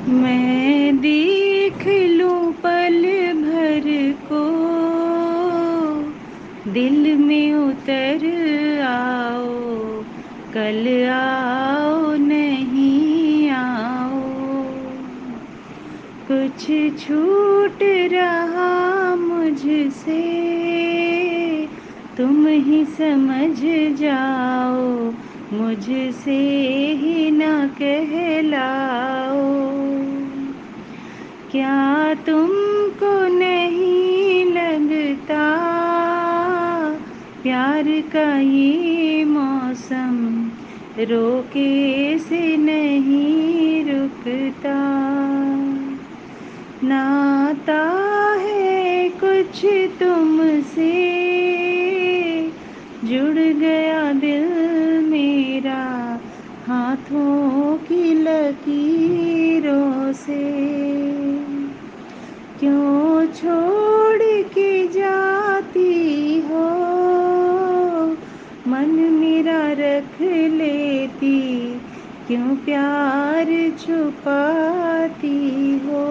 मैं देख लूं पल भर को, दिल में उतर आओ, कल आओ नहीं आओ। कुछ छूट रहा मुझसे, तुम ही समझ जाओ, मुझसे ही न कहलाओ। क्या तुमको नहीं लगता, प्यार का ये मौसम रोके से नहीं रुकता। नाता है कुछ तुमसे, जुड़ गया दिल मेरा हाथों की लकीरों से। क्यों छोड़ के जाती हो, मन मेरा रख लेती, क्यों प्यार छुपाती हो।